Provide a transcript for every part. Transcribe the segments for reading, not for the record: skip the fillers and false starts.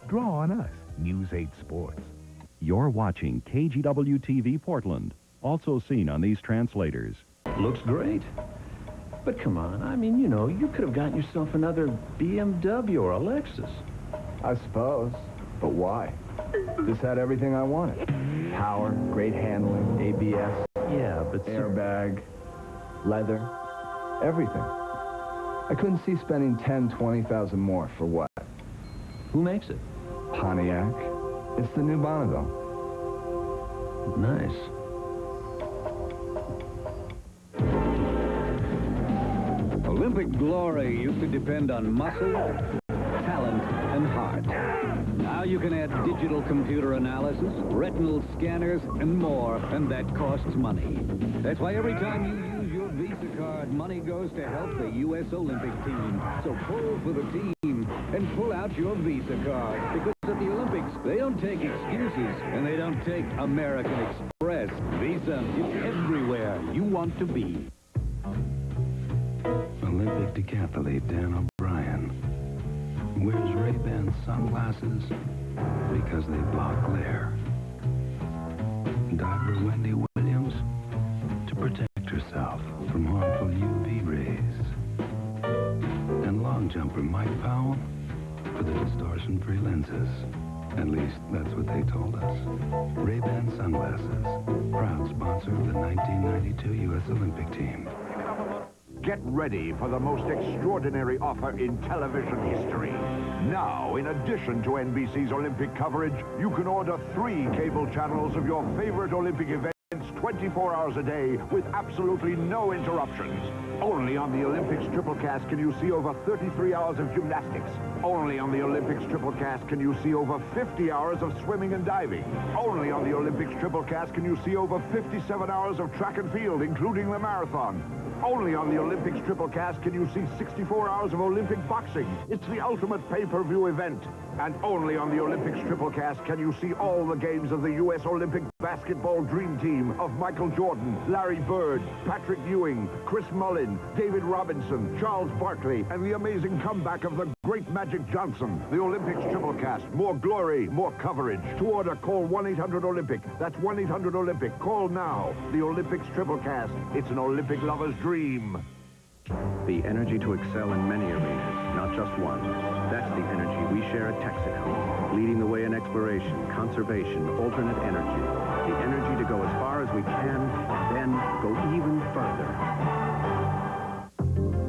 Draw on us, News 8 Sports. You're watching KGW TV Portland, also seen on these translators. Looks great. But come on, I mean, you know, you could have gotten yourself another BMW or a Lexus. I suppose. But why? This had everything I wanted. Power, great handling, ABS. Yeah, but... airbag, leather, everything. I couldn't see spending $10,000, $20,000 more for what? Who makes it? Pontiac. It's the new Bonneville. Nice. Olympic glory used to depend on muscle, talent, and heart. Now you can add digital computer analysis, retinal scanners, and more, and that costs money. That's why every time you use your Visa card, money goes to help the U.S. Olympic team. So pull for the team and pull out your Visa card, because at the Olympics, they don't take excuses, and they don't take American Express. Visa is everywhere you want to be. Olympic decathlete Dan O'Brien wears Ray-Ban sunglasses because they block glare. Diver Wendy Williams to protect herself from harmful UV rays. And long jumper Mike Powell for the distortion-free lenses. At least, that's what they told us. Ray-Ban sunglasses, proud sponsor of the 1992 U.S. Olympic team. Get ready for the most extraordinary offer in television history. Now, in addition to NBC's Olympic coverage, you can order 3 cable channels of your favorite Olympic events 24 hours a day with absolutely no interruptions. Only on the Olympics Triplecast can you see over 33 hours of gymnastics. Only on the Olympics Triplecast can you see over 50 hours of swimming and diving. Only on the Olympics Triplecast can you see over 57 hours of track and field, including the marathon. Only on the Olympics Triplecast can you see 64 hours of Olympic boxing. It's the ultimate pay-per-view event. And only on the Olympics Triplecast can you see all the games of the U.S. Olympic basketball dream team of Michael Jordan, Larry Bird, Patrick Ewing, Chris Mullin, David Robinson, Charles Barkley, and the amazing comeback of the great Magic Johnson. The Olympics Triplecast. More glory, more coverage. To order, call 1-800-OLYMPIC. That's 1-800-OLYMPIC. Call now. The Olympics Triplecast. It's an Olympic lover's dream. The energy to excel in many arenas, not just one. That's the energy we share at Texaco, leading the way in exploration, conservation, alternate energy. The energy to go as far as we can, and then go even further.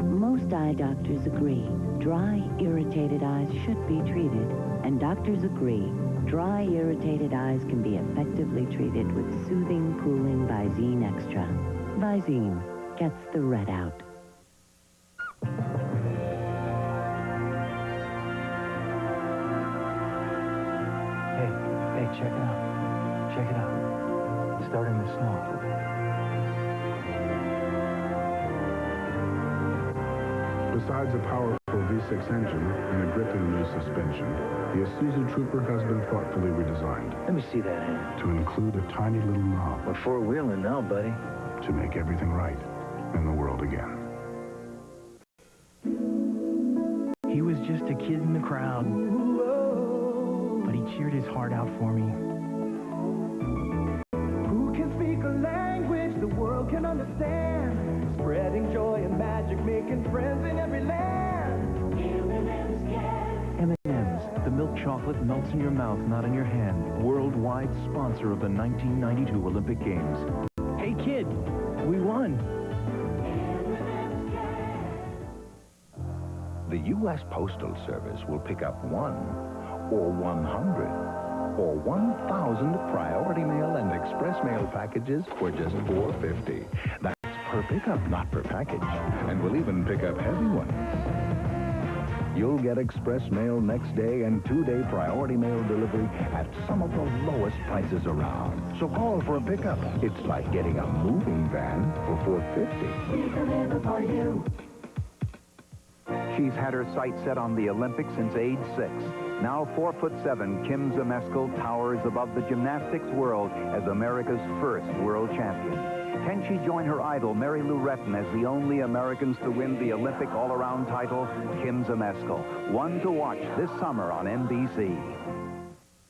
Most eye doctors agree dry, irritated eyes should be treated, and doctors agree dry, irritated eyes can be effectively treated with soothing, cooling Visine Extra. Visine gets the red out. Hey, check it out. Check it out. It's starting to snow. Besides a powerful V6 engine and a gripping new suspension, the Isuzu Trooper has been thoughtfully redesigned. Let me see that hand. To include a tiny little knob. We're four-wheeling now, buddy. To make everything right in the world again. He was just a kid in the crowd, but he cheered his heart out for me. Who can speak a language the world can understand? Spreading joy and magic, making friends in every land. M&M's, the milk chocolate melts in your mouth, not in your hand. Worldwide sponsor of the 1992 Olympic Games. Hey kid, we won. The U.S. Postal Service will pick up 1 or 100 or 1,000 priority mail and express mail packages for just $4.50. That's per pickup, not per package. And we'll even pick up heavy ones. You'll get express mail next day and 2-day priority mail delivery at some of the lowest prices around. So call for a pickup. It's like getting a moving van for $4.50. We deliver for you. She's had her sights set on the Olympics since age 6. Now 4'7", Kim Zmeskal towers above the gymnastics world as America's first world champion. Can she join her idol, Mary Lou Retton, as the only Americans to win the Olympic all-around title? Kim Zmeskal. One to watch this summer on NBC.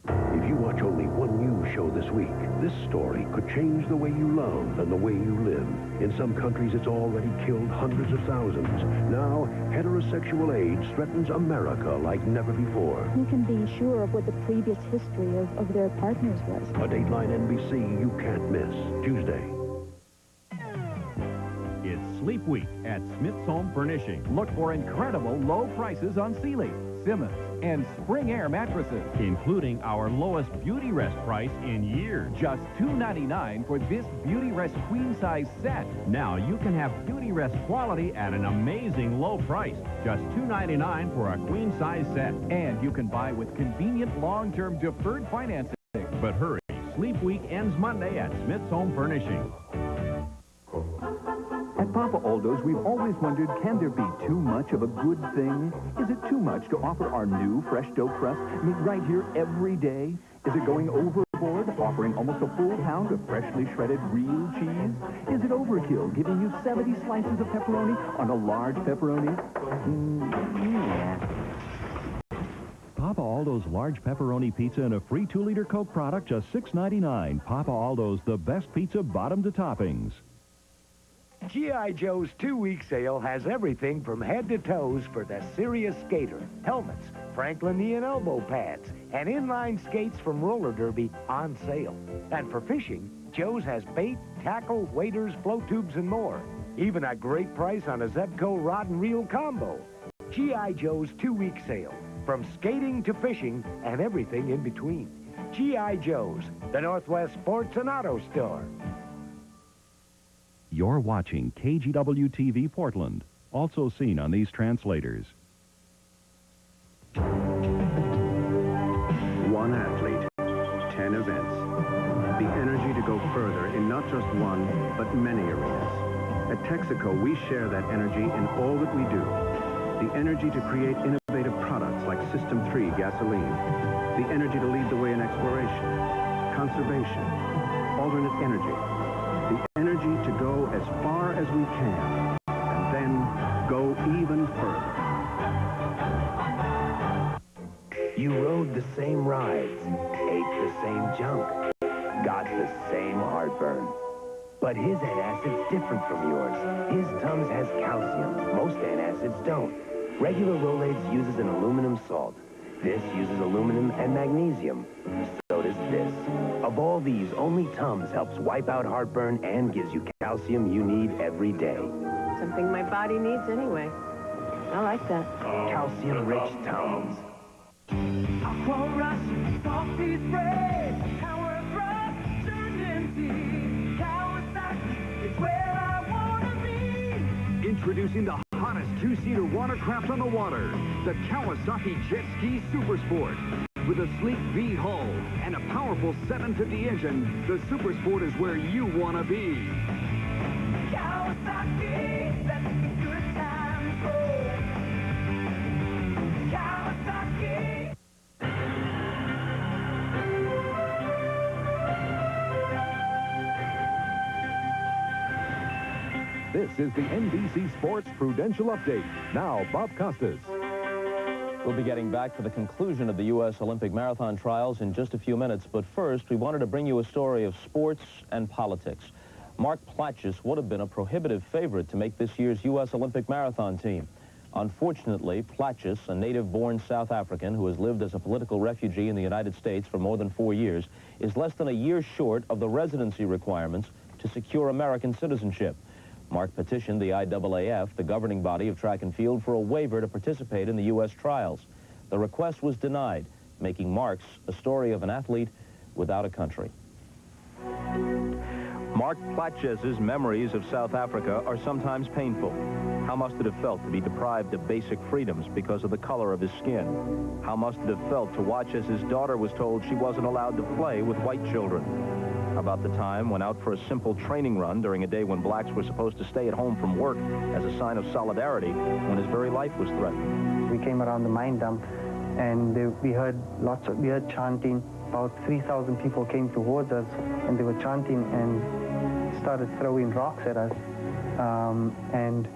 If you watch only one news show this week, this story could change the way you love and the way you live. In some countries, it's already killed hundreds of thousands. Now, heterosexual AIDS threatens America like never before. Who can be sure of what the previous history of their partners was? A Dateline NBC you can't miss. Tuesday. It's Sleep Week at Smith's Home Furnishing. Look for incredible low prices on Sealy, Simmons, and Spring Air mattresses, including our lowest Beauty Rest price in years. Just $2.99 for this Beauty Rest queen size set. Now you can have Beauty Rest quality at an amazing low price. Just $2.99 for a queen size set. And you can buy with convenient long-term deferred financing. But hurry, Sleep Week ends Monday at Smith's Home Furnishing. At Papa Aldo's, we've always wondered, can there be too much of a good thing? Is it too much to offer our new fresh dough crust meat right here every day? Is it going overboard, offering almost a full pound of freshly shredded real cheese? Is it overkill, giving you 70 slices of pepperoni on a large pepperoni? Yeah. Papa Aldo's large pepperoni pizza and a free 2-liter Coke product, just $6.99. Papa Aldo's, the best pizza bottom to toppings. G.I. Joe's 2-week sale has everything from head to toes for the serious skater. Helmets, Franklin knee and elbow pads, and inline skates from roller derby on sale. And for fishing, Joe's has bait, tackle, waders, float tubes, and more. Even a great price on a Zebco rod and reel combo. G.I. Joe's 2-week sale. From skating to fishing and everything in between. G.I. Joe's, the Northwest Sports and Auto Store. You're watching KGW TV Portland, also seen on these translators. One athlete, 10 events. The energy to go further in not just one, but many arenas. At Texaco, we share that energy in all that we do. The energy to create innovative products like System 3 gasoline. The energy to lead the way in exploration, conservation, alternate energy. The energy to go as far as we can, and then go even further. You rode the same rides, ate the same junk, got the same heartburn. But his antacid's different from yours. His Tums has calcium. Most antacids don't. Regular Rolaids uses an aluminum salt. This uses aluminum and magnesium. So does this. Of all these, only Tums helps wipe out heartburn and gives you calcium you need every day. Something my body needs anyway. I like that. Calcium-rich Tums. Aqua Rush, soft piece bread, power brush, turned empty. Kawasaki is where I wanna be. Introducing the hottest 2-seater watercraft on the water, the Kawasaki Jet Ski Super Sport. With a sleek V hull and a powerful 750 engine, the Super Sport is where you want to be. Kawasaki, let the good times roll. Kawasaki. This is the NBC Sports Prudential Update. Now, Bob Costas. We'll be getting back to the conclusion of the U.S. Olympic Marathon trials in just a few minutes, but first, we wanted to bring you a story of sports and politics. Mark Platchis would have been a prohibitive favorite to make this year's U.S. Olympic Marathon team. Unfortunately, Platchis, a native-born South African who has lived as a political refugee in the United States for more than 4 years, is less than a year short of the residency requirements to secure American citizenship. Mark petitioned the IAAF, the governing body of track and field, for a waiver to participate in the U.S. trials. The request was denied, making Mark's a story of an athlete without a country. Mark Platchis's memories of South Africa are sometimes painful. How must it have felt to be deprived of basic freedoms because of the color of his skin? How must it have felt to watch as his daughter was told she wasn't allowed to play with white children? About the time when out for a simple training run during a day when blacks were supposed to stay at home from work as a sign of solidarity when his very life was threatened. We came around the mine dump and we heard chanting. About 3,000 people came towards us and they were chanting and started throwing rocks at us. And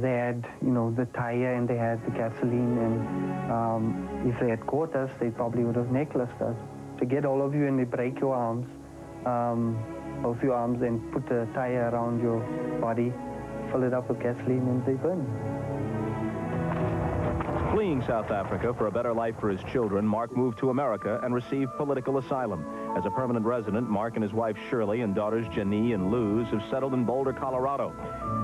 they had, you know, the tire and they had the gasoline, and if they had caught us, they probably would have necklaced us. To get all of you and they break your arms, both your arms, and put a tire around your body, fill it up with gasoline, and they burn. Fleeing South Africa for a better life for his children, Mark moved to America and received political asylum. As a permanent resident, Mark and his wife Shirley and daughters Janie and Luz have settled in Boulder, Colorado.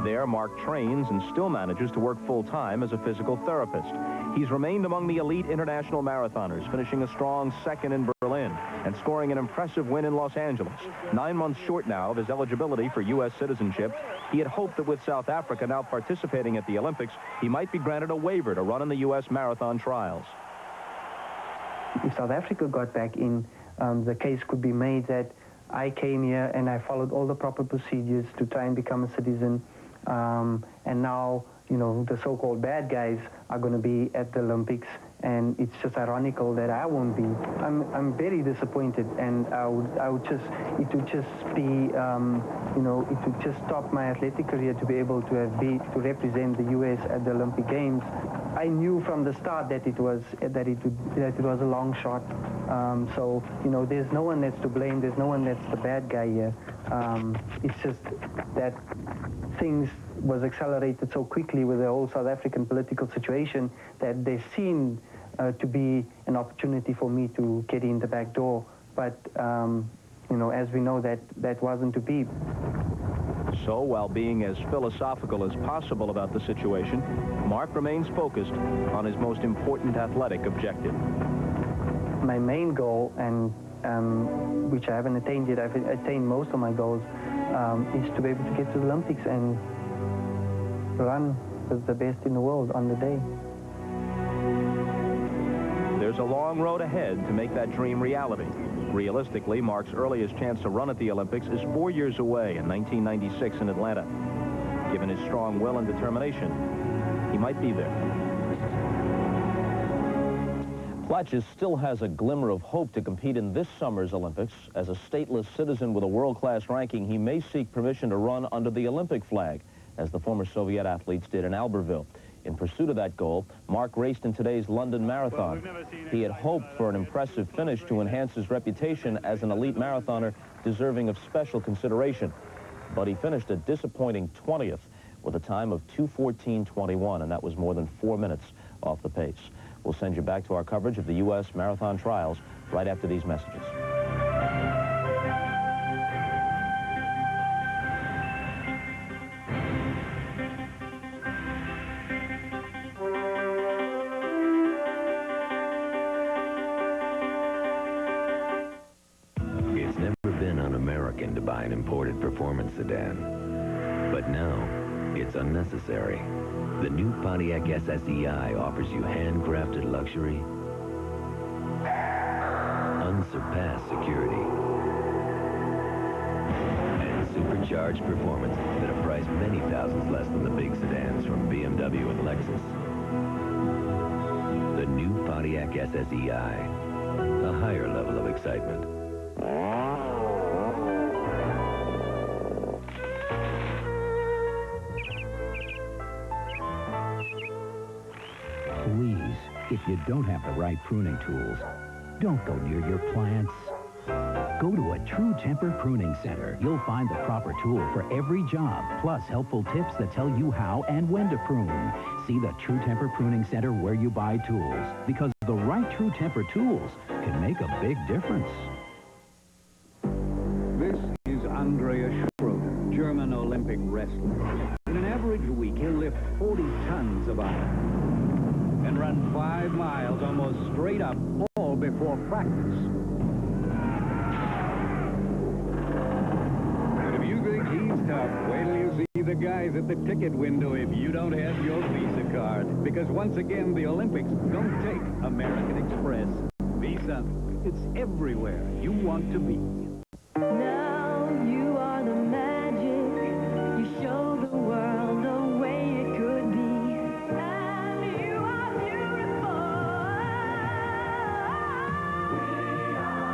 There, Mark trains and still manages to work full-time as a physical therapist. He's remained among the elite international marathoners, finishing a strong second in Berlin and scoring an impressive win in Los Angeles. 9 months short now of his eligibility for U.S. citizenship, he had hoped that with South Africa now participating at the Olympics, he might be granted a waiver to run in the U.S. marathon trials. If South Africa got back in, the case could be made that I came here and I followed all the proper procedures to try and become a citizen, and now, you know, the so-called bad guys are going to be at the Olympics, and it's just ironical that I won't be. I'm very disappointed, and it would just be, you know, it would just stop my athletic career to be able to represent the U.S. at the Olympic Games. I knew from the start that it was a long shot. So, you know, there's no one that's to blame. There's no one that's the bad guy here. It's just that things was accelerated so quickly with the whole South African political situation that there seemed to be an opportunity for me to get in the back door. But, you know, as we know, that wasn't to be. So, while being as philosophical as possible about the situation, Mark remains focused on his most important athletic objective. My main goal, and which I haven't attained yet, I've attained most of my goals, is to be able to get to the Olympics and run with the best in the world on the day. There's a long road ahead to make that dream reality. Realistically, Mark's earliest chance to run at the Olympics is 4 years away in 1996 in Atlanta. Given his strong will and determination, he might be there. Platjes still has a glimmer of hope to compete in this summer's Olympics. As a stateless citizen with a world-class ranking, he may seek permission to run under the Olympic flag, as the former Soviet athletes did in Albertville. In pursuit of that goal, Mark raced in today's London Marathon. He had hoped for an impressive finish to enhance his reputation as an elite marathoner deserving of special consideration. But he finished a disappointing 20th with a time of 2:14:21, and that was more than 4 minutes off the pace. We'll send you back to our coverage of the U.S. marathon trials right after these messages. It's never been un-American to buy an imported performance sedan. But now, it's unnecessary. The new Pontiac SSEI offers you handcrafted luxury, unsurpassed security, and supercharged performance at a price many thousands less than the big sedans from BMW and Lexus. The new Pontiac SSEI, a higher level of excitement. Please, if you don't have the right pruning tools, don't go near your plants. Go to a True Temper Pruning Center. You'll find the proper tool for every job, plus helpful tips that tell you how and when to prune. See the True Temper Pruning Center where you buy tools, because the right True Temper tools can make a big difference. This is Andreas Schroeder, German Olympic wrestler. In an average week, he'll lift 40 tons of iron and run 5 miles almost straight up, all before practice. And if you think he's tough, wait till you see the guys at the ticket window if you don't have your Visa card. Because once again, the Olympics don't take American Express. Visa, it's everywhere you want to be. Now you are the magic. You show the world the way it could be. And you are beautiful. We are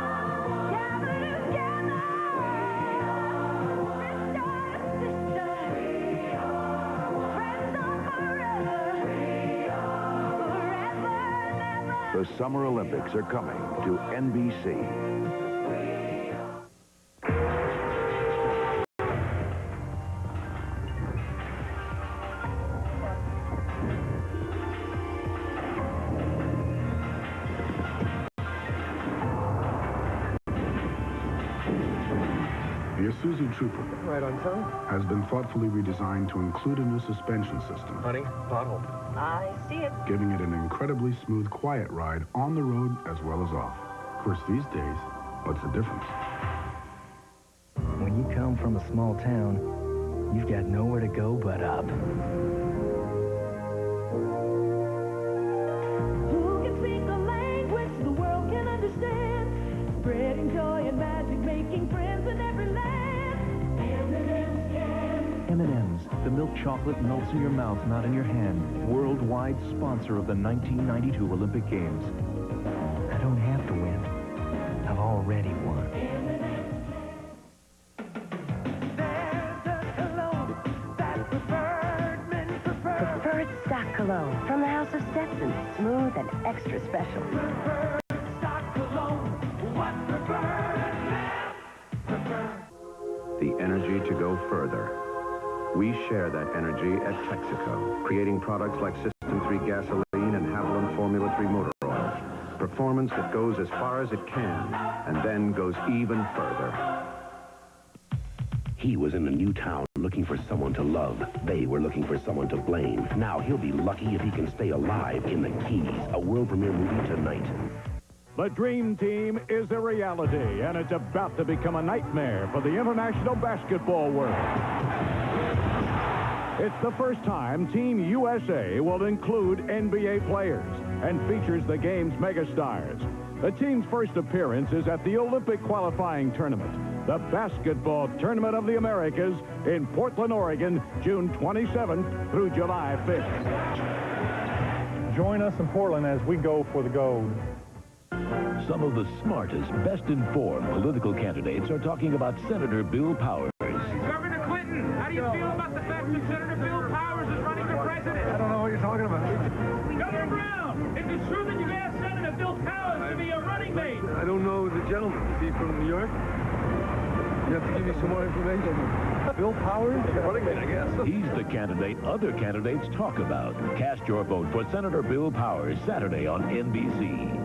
gathered together. The Summer Olympics are coming to NBC. The Isuzu Trooper Right on time. has been thoughtfully redesigned to include a new suspension system, Honey, pothole. I see it. giving it an incredibly smooth, quiet ride on the road as well as off. Of course, these days, what's the difference? When you come from a small town, you've got nowhere to go but up. Who can speak a language the world can understand? Spreading joy and magic, making friends in every land. M&M's can. M&M's, the milk chocolate melts in your mouth, not in your hand. Worldwide sponsor of the 1992 Olympic Games. I don't have to win. I've already won. Preferred stock cologne from the House of Stetson. Smooth and extra special. The energy to go further. We share that energy at Texaco, creating products like System 3 gasoline and Haviland Formula 3 motor oil. Performance that goes as far as it can, and then goes even further. He was in a new town looking for someone to love. They were looking for someone to blame. Now he'll be lucky if he can stay alive in the Keys, a world premiere movie tonight. The Dream Team is a reality, and it's about to become a nightmare for the international basketball world. It's the first time Team USA will include NBA players and features the game's megastars. The team's first appearance is at the Olympic qualifying tournament, the Basketball Tournament of the Americas in Portland, Oregon, June 27th through July 5th. Join us in Portland as we go for the gold. Some of the smartest, best-informed political candidates are talking about Senator Bill Powers. Governor Clinton, how do you feel about the fact that Senator Bill Powers is running for president? I don't know what you're talking about. Governor Brown, is it true that you've asked Senator Bill Powers to be a running mate? I don't know the gentleman. Is he from New York? You have to give me some more information. Bill Powers? Running mate, I guess. He's the candidate other candidates talk about. Cast your vote for Senator Bill Powers Saturday on NBC.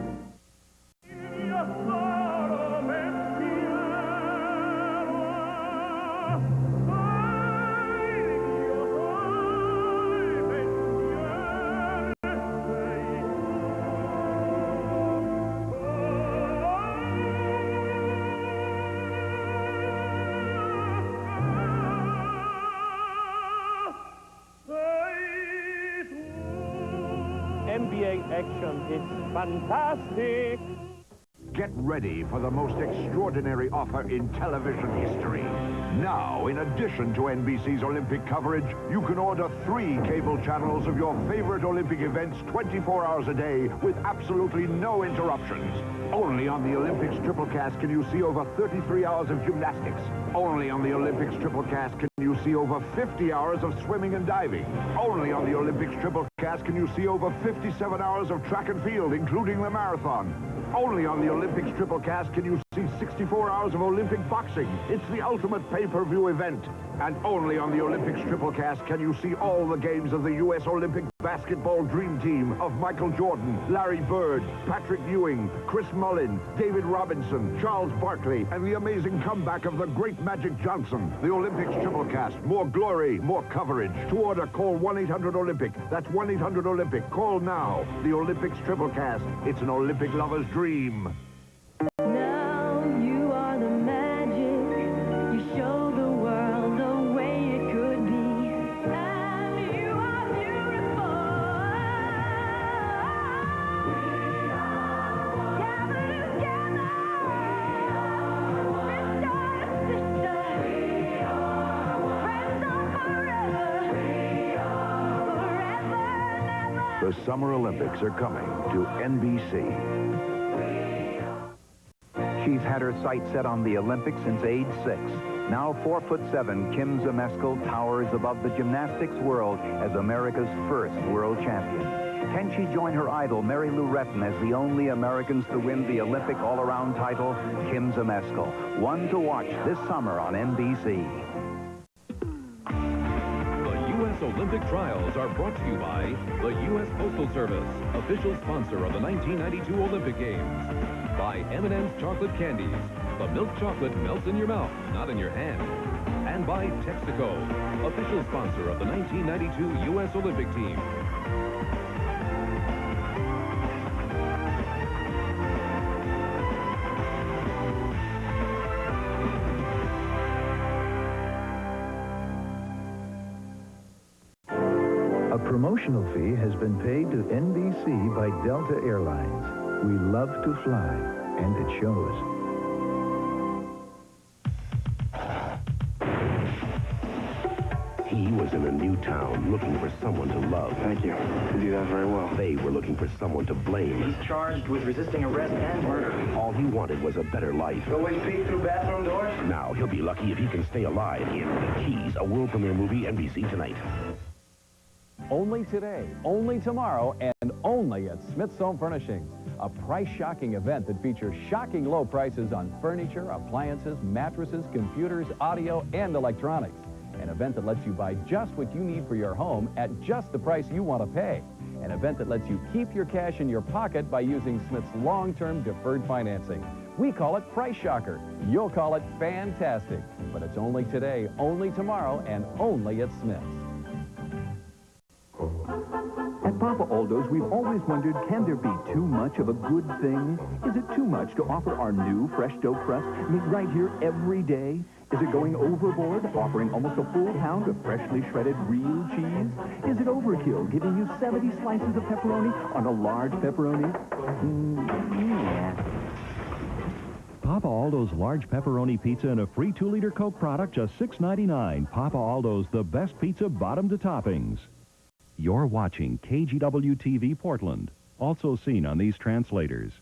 NBA action, it's fantastic. Get ready for the most extraordinary offer in television history. Now, in addition to NBC's Olympic coverage, you can order 3 cable channels of your favorite Olympic events 24 hours a day with absolutely no interruptions. Only on the Olympics triple cast can you see over 33 hours of gymnastics. Only on the Olympics triple cast can you see over 50 hours of swimming and diving. Only on the Olympics triple cast can you see over 57 hours of track and field, including the marathon. Only on the Olympics triple cast can you see 64 hours of Olympic boxing. It's the ultimate pay-per-view event. And only on the Olympics triple cast can you see all the games of the U.S. Olympic basketball dream team of Michael Jordan, Larry Bird, Patrick Ewing, Chris Mullin, David Robinson, Charles Barkley, and the amazing comeback of the great Magic Johnson. The Olympics triple cast. More glory, more coverage. To order, call 1-800-OLYMPIC. That's 1-800-OLYMPIC. Call now. The Olympics triple cast. It's an Olympic lover's dream. Now you are the magic. You show the world the way it could be. And you are beautiful. Gather together. Sister to sister. Friends are forever. Forever and ever. The Summer Olympics are coming to NBC. She's had her sights set on the Olympics since age 6. Now 4'7", Kim Zmeskal towers above the gymnastics world as America's first world champion. Can she join her idol, Mary Lou Retton, as the only Americans to win the Olympic all-around title? Kim Zmeskal. One to watch this summer on NBC. The U.S. Olympic trials are brought to you by the U.S. Postal Service, official sponsor of the 1992 Olympic Games. By M&M's Chocolate Candies. The milk chocolate melts in your mouth, not in your hand. And by Texaco, official sponsor of the 1992 U.S. Olympic team. A promotional fee has been paid to NBC by Delta Airlines. We love to fly, and it shows. He was in a new town looking for someone to love. Thank you. You do that very well. They were looking for someone to blame. He's charged with resisting arrest and murder. All he wanted was a better life. Always peek through bathroom doors? Now he'll be lucky if he can stay alive in The Keys, a world premiere movie, NBC tonight. Only today, only tomorrow, and only at Smith's Home Furnishings. A price-shocking event that features shocking low prices on furniture, appliances, mattresses, computers, audio, and electronics. An event that lets you buy just what you need for your home at just the price you want to pay. An event that lets you keep your cash in your pocket by using Smith's long-term deferred financing. We call it Price Shocker. You'll call it fantastic. But it's only today, only tomorrow, and only at Smith's. At Papa Aldo's, we've always wondered, can there be too much of a good thing? Is it too much to offer our new fresh dough crust made right here every day? Is it going overboard, offering almost a full pound of freshly shredded real cheese? Is it overkill, giving you 70 slices of pepperoni on a large pepperoni? Yeah. Papa Aldo's large pepperoni pizza and a free 2-liter Coke product, just $6.99. Papa Aldo's, the best pizza bottom to toppings. You're watching KGW TV Portland, also seen on these translators.